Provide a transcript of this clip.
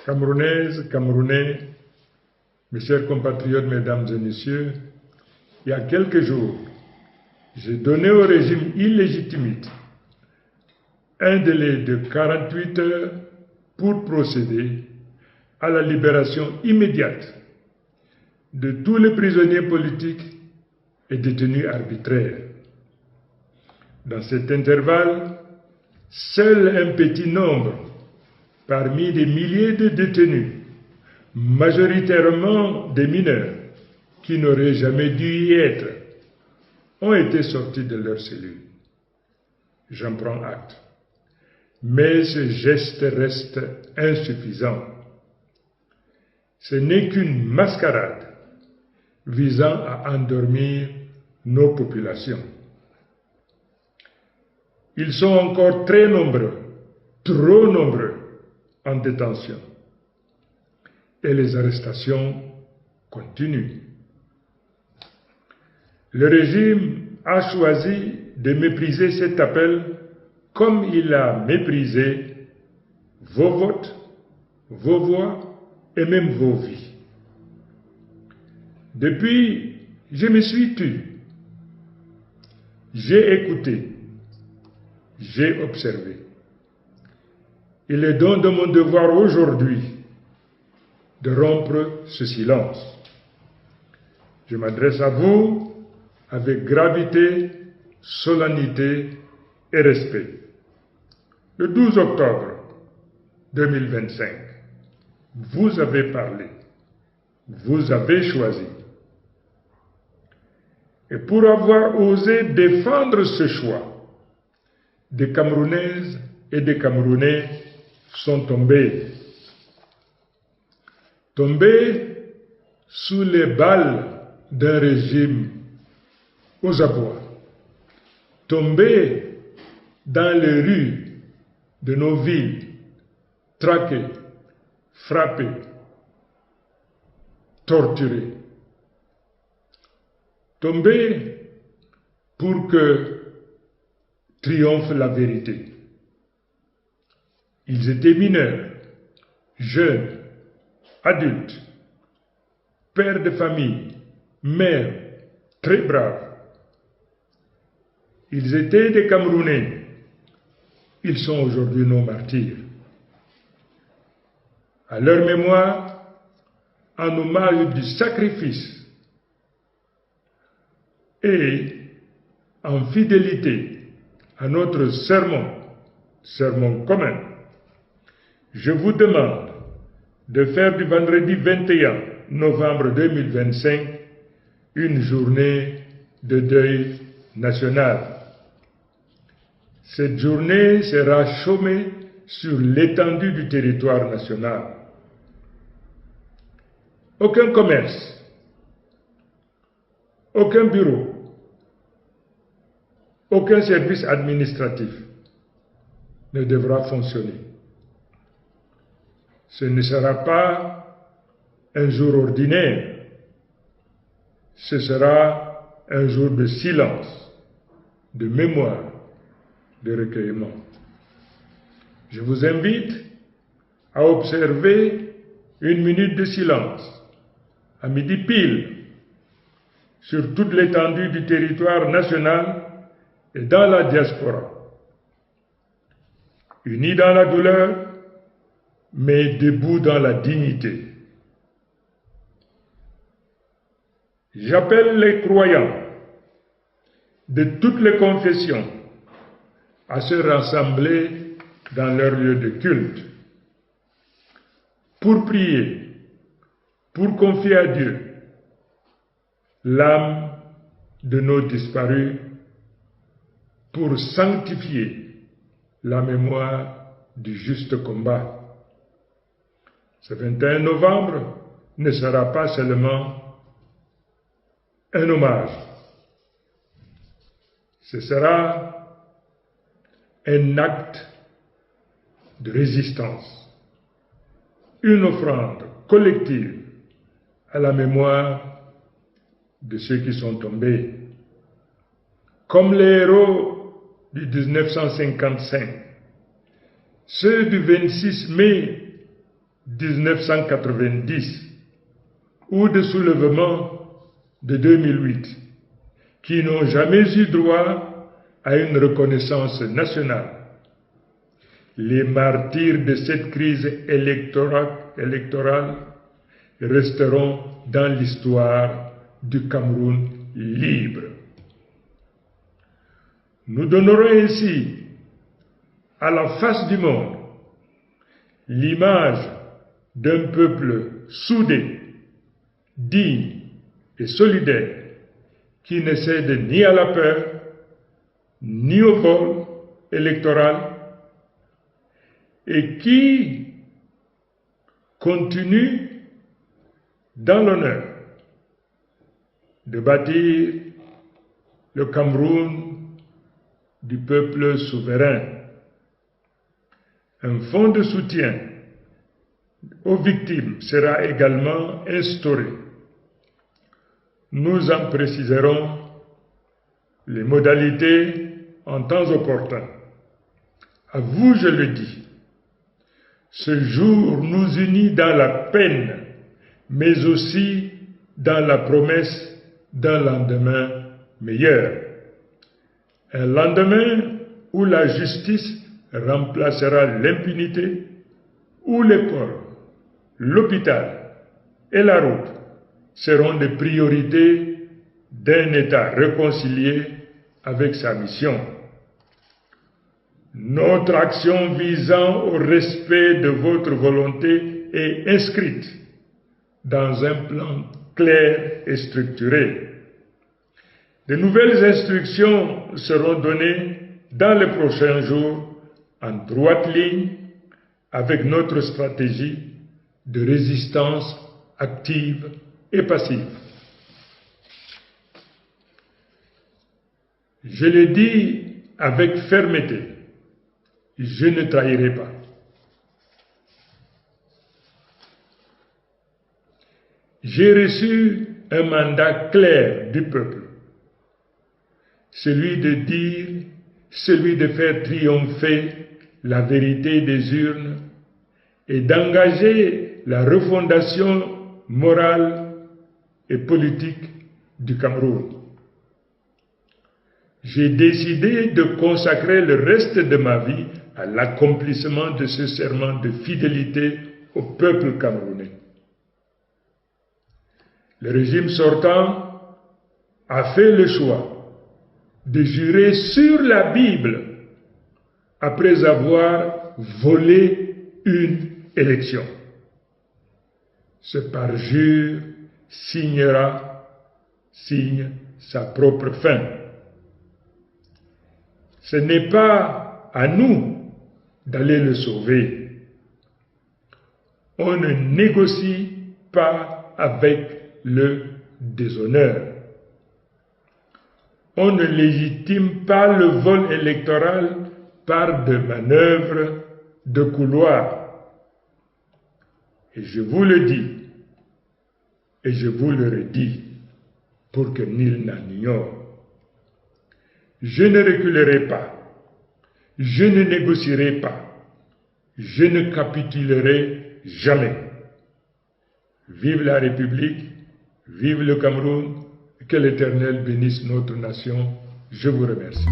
Camerounaises, Camerounais, mes chers compatriotes, mesdames et messieurs, il y a quelques jours, j'ai donné au régime illégitimiste un délai de 48 heures pour procéder à la libération immédiate de tous les prisonniers politiques et détenus arbitraires. Dans cet intervalle, seul un petit nombre, parmi des milliers de détenus, majoritairement des mineurs, qui n'auraient jamais dû y être, ont été sortis de leurs cellules. J'en prends acte. Mais ce geste reste insuffisant. Ce n'est qu'une mascarade visant à endormir nos populations. Ils sont encore très nombreux, trop nombreux, en détention. Et les arrestations continuent. Le régime a choisi de mépriser cet appel comme il a méprisé vos votes, vos voix et même vos vies. Depuis, je me suis tu. J'ai écouté. J'ai observé. Il est donc de mon devoir aujourd'hui de rompre ce silence. Je m'adresse à vous avec gravité, solennité et respect. Le 12 octobre 2025, vous avez parlé, vous avez choisi. Et pour avoir osé défendre ce choix, des Camerounaises et des Camerounais sont tombés. Tombés sous les balles d'un régime aux abois. Tombés dans les rues de nos villes, traqués, frappés, torturés. Tombés pour que triomphe la vérité. Ils étaient mineurs, jeunes, adultes, pères de famille, mères, très braves. Ils étaient des Camerounais. Ils sont aujourd'hui nos martyrs. À leur mémoire, en hommage du sacrifice et en fidélité à notre sermon commun, je vous demande de faire du vendredi 21 novembre 2025 une journée de deuil national. Cette journée sera chômée sur l'étendue du territoire national. Aucun commerce, aucun bureau, aucun service administratif ne devra fonctionner. Ce ne sera pas un jour ordinaire, ce sera un jour de silence, de mémoire, de recueillement. Je vous invite à observer une minute de silence, à midi pile, sur toute l'étendue du territoire national et dans la diaspora, unis dans la douleur, mais debout dans la dignité. J'appelle les croyants de toutes les confessions à se rassembler dans leur lieu de culte pour prier, pour confier à Dieu l'âme de nos disparus, pour sanctifier la mémoire du juste combat. Ce 21 novembre ne sera pas seulement un hommage, ce sera un acte de résistance, une offrande collective à la mémoire de ceux qui sont tombés. Comme les héros du 1955, ceux du 26 mai 1990 ou de soulèvements de 2008 qui n'ont jamais eu droit à une reconnaissance nationale. Les martyrs de cette crise électorale resteront dans l'histoire du Cameroun libre. Nous donnerons ainsi à la face du monde l'image d'un peuple soudé, digne et solidaire qui ne cède ni à la peur, ni au vol électoral et qui continue dans l'honneur de bâtir le Cameroun du peuple souverain. Un fonds de soutien aux victimes sera également instauré. Nous en préciserons les modalités en temps opportun. À vous, je le dis, ce jour nous unit dans la peine, mais aussi dans la promesse d'un lendemain meilleur. Un lendemain où la justice remplacera l'impunité, où l'école, l'hôpital et la route seront des priorités d'un État réconcilié avec sa mission. Notre action visant au respect de votre volonté est inscrite dans un plan clair et structuré. De nouvelles instructions seront données dans les prochains jours en droite ligne avec notre stratégie de résistance active et passive. Je le dis avec fermeté, je ne trahirai pas. J'ai reçu un mandat clair du peuple, celui de faire triompher la vérité des urnes et d'engager la refondation morale et politique du Cameroun. J'ai décidé de consacrer le reste de ma vie à l'accomplissement de ce serment de fidélité au peuple camerounais. Le régime sortant a fait le choix de jurer sur la Bible après avoir volé une élection. Ce parjure signe sa propre fin. Ce n'est pas à nous d'aller le sauver. On ne négocie pas avec le déshonneur. On ne légitime pas le vol électoral par de manœuvres de couloir. Et je vous le dis, et je vous le redis, pour que nul n'en ignore. Je ne reculerai pas, je ne négocierai pas, je ne capitulerai jamais. Vive la République, vive le Cameroun, que l'Éternel bénisse notre nation. Je vous remercie.